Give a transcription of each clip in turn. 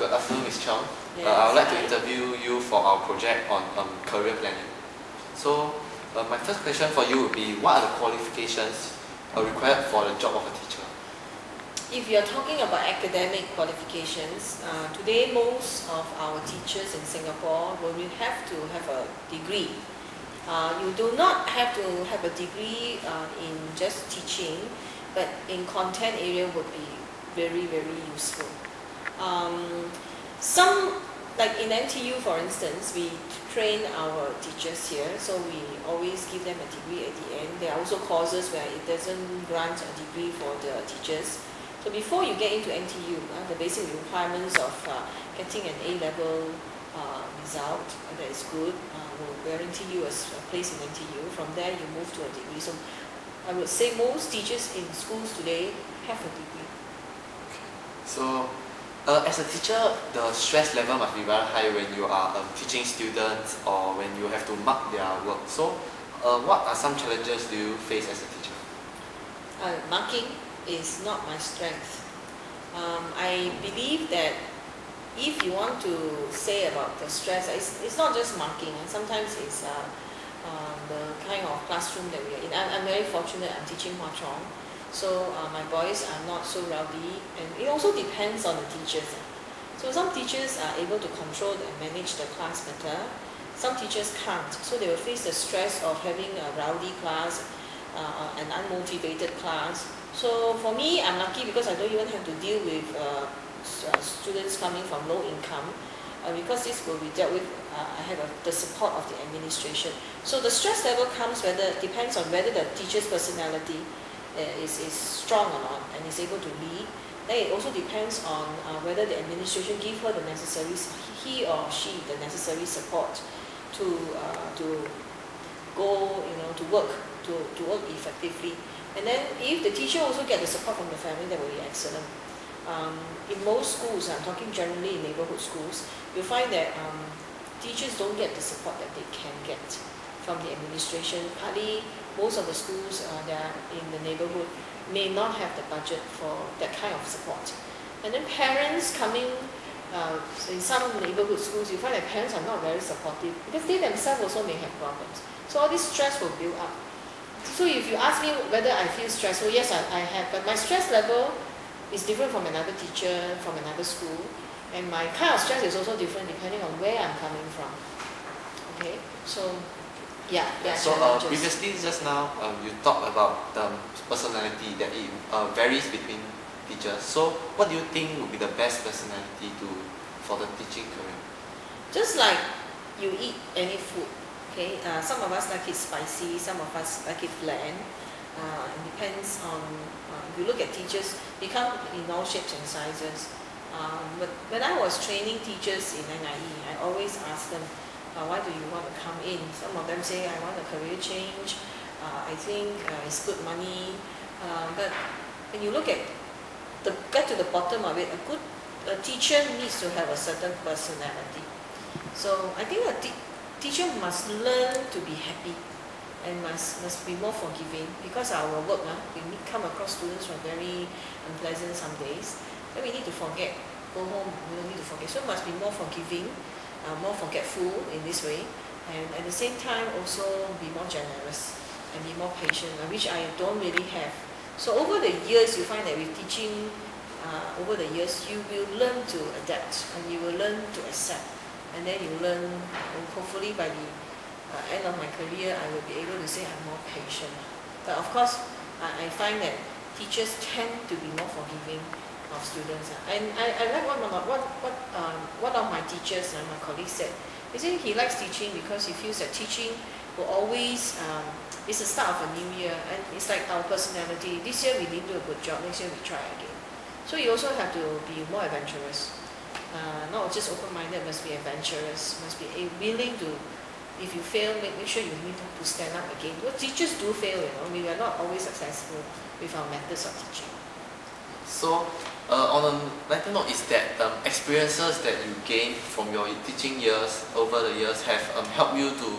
Good afternoon, Ms. Chong. Yes, I would like to hi. interview you for our project on career planning. So, my first question for you would be, what are the qualifications required for the job of a teacher? If you're talking about academic qualifications, today most of our teachers in Singapore will have to have a degree. You do not have to have a degree in just teaching, but in content area would be very, very useful. Like in NTU, for instance, we train our teachers here, so we always give them a degree at the end. There are also courses where it doesn't grant a degree for the teachers. So before you get into NTU, the basic requirements of getting an A-level result that is good will guarantee you a place in NTU. From there, you move to a degree. So I would say most teachers in schools today have a degree. So, as a teacher, the stress level must be very high when you are teaching students or when you have to mark their work. So, what are some challenges do you face as a teacher? Marking is not my strength. I believe that if you want to say about the stress, it's not just marking. Sometimes it's the kind of classroom that we are in. I'm very fortunate. I'm teaching Hwa Chong, so my boys are not so rowdy, and it also depends on the teachers. So some teachers are able to control and manage the class better. Some teachers can't, so they will face the stress of having a rowdy class, an unmotivated class. So for me, I'm lucky because I don't even have to deal with students coming from low income, because this will be dealt with. I have the support of the administration. So the stress level depends on whether the teacher's personality is strong or not and is able to lead. Then it also depends on whether the administration give her the necessary, he or she, the necessary support to go, to work effectively. And then if the teacher also get the support from the family, that will be excellent. In most schools, I'm talking generally in neighborhood schools, you find that teachers don't get the support that they can get from the administration. Partly, most of the schools that are in the neighborhood may not have the budget for that kind of support. And then parents coming, in some neighborhood schools, you find that parents are not very supportive because they themselves also may have problems. So all this stress will build up. So if you ask me whether I feel stressful, yes, I have, but my stress level is different from another teacher, from another school, and my kind of stress is also different depending on where I'm coming from. Okay, so yeah, there are challenges. Previously, just now, you talked about the personality that it varies between teachers. So what do you think would be the best personality for the teaching career? Just like you eat any food. Okay, some of us like it spicy, some of us like it bland. It depends on, if you look at teachers, they come in all shapes and sizes. But when I was training teachers in NIE, I always ask them, why do you want to come in? Some of them say, I want a career change, I think it's good money. But when you get to the bottom of it, a teacher needs to have a certain personality. So I think a teacher must learn to be happy and must be more forgiving, because our work, we come across students who are very unpleasant some days. Then we need to forget, go home, we don't need to forget. So must be more forgiving, more forgetful in this way, and at the same time also be more generous and be more patient, which I don't really have. So over the years, you find that with teaching, over the years, you will learn to adapt and you will learn to accept. And then you learn, and hopefully by the end of my career, I will be able to say I'm more patient. But of course, I find that teachers tend to be more forgiving of students. And I like one of my teachers and my colleagues said. He said he likes teaching because he feels that teaching will always, it's the start of a new year, and it's like our personality. This year we didn't do a good job, next year we try again. So you also have to be more adventurous. Not just open-minded, must be adventurous, must be willing to, if you fail, make sure you need to stand up again. Well, teachers do fail, we are not always successful with our methods of teaching. So, on a lighter note, is that experiences that you gain from your teaching years over the years have helped you to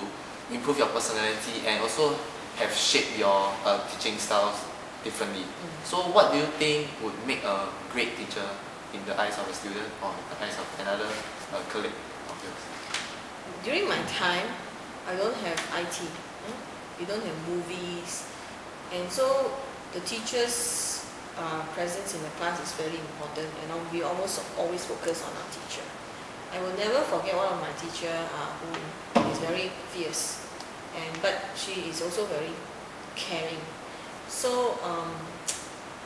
improve your personality and also have shaped your teaching styles differently. So what do you think would make a great teacher? in the eyes of a student or in the eyes of another colleague of yours? During my time, I don't have IT. We don't have movies, and so the teachers' presence in the class is very important, and we almost always focus on our teacher. I will never forget one of my teacher who is very fierce, but she is also very caring. So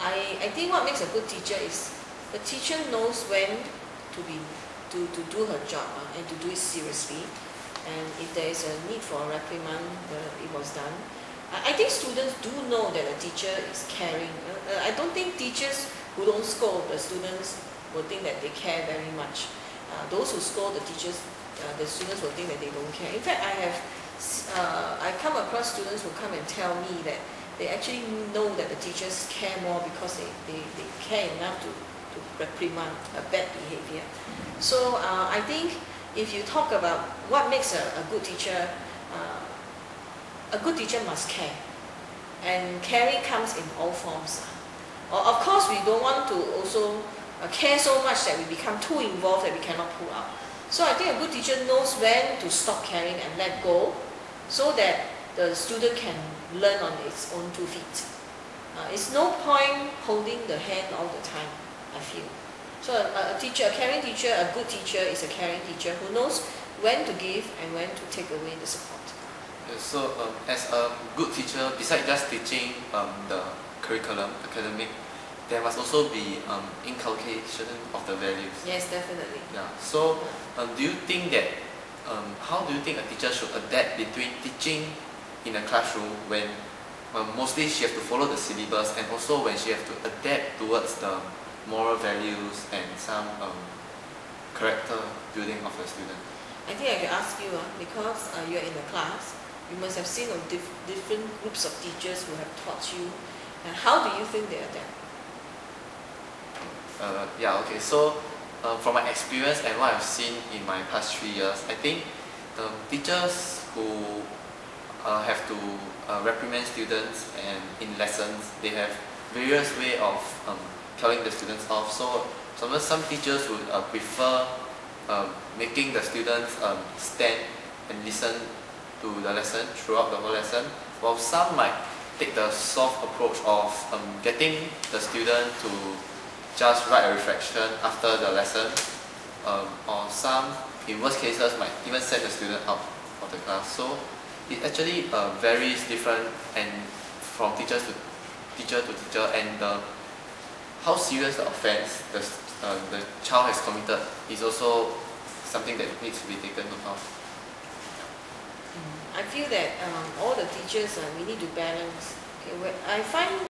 I think what makes a good teacher is the teacher knows when to do her job and to do it seriously. And if there is a need for a reprimand, it was done. I think students do know that a teacher is caring. I don't think teachers who don't scold the students will think that they care very much. Those who scold the teachers, the students will think that they don't care. In fact, I come across students who come and tell me that they actually know that the teachers care more because they care enough to reprimand a bad behavior. So I think if you talk about what makes a good teacher must care. And caring comes in all forms. Of course, we don't want to also care so much that we become too involved that we cannot pull out. So I think a good teacher knows when to stop caring and let go so that the student can learn on its own 2 feet. It's no point holding the hand all the time, I feel. So a caring teacher, a good teacher is a caring teacher who knows when to give and when to take away the support. So as a good teacher, besides just teaching the curriculum, academic, there must also be inculcation of the values. Yes, definitely. Yeah. So do you think that, how do you think a teacher should adapt between teaching in a classroom when mostly she has to follow the syllabus and also when she has to adapt towards the moral values and some character building of the student? I think I can ask you, because you're in the class, you must have seen different groups of teachers who have taught you. And how do you think they adapt? Yeah, okay. So from my experience and what I've seen in my past 3 years, I think teachers who have to reprimand students and in lessons, they have various ways of telling the students off. So sometimes some teachers would prefer making the students stand and listen to the lesson throughout the whole lesson, while some might take the soft approach of getting the student to just write a reflection after the lesson, or some, in worst cases, might even send the student out of the class. So it actually varies different and from teacher to teacher, and how serious the offense the child has committed is also something that needs to be taken note of. I feel that all the teachers, we need to balance. Okay, I find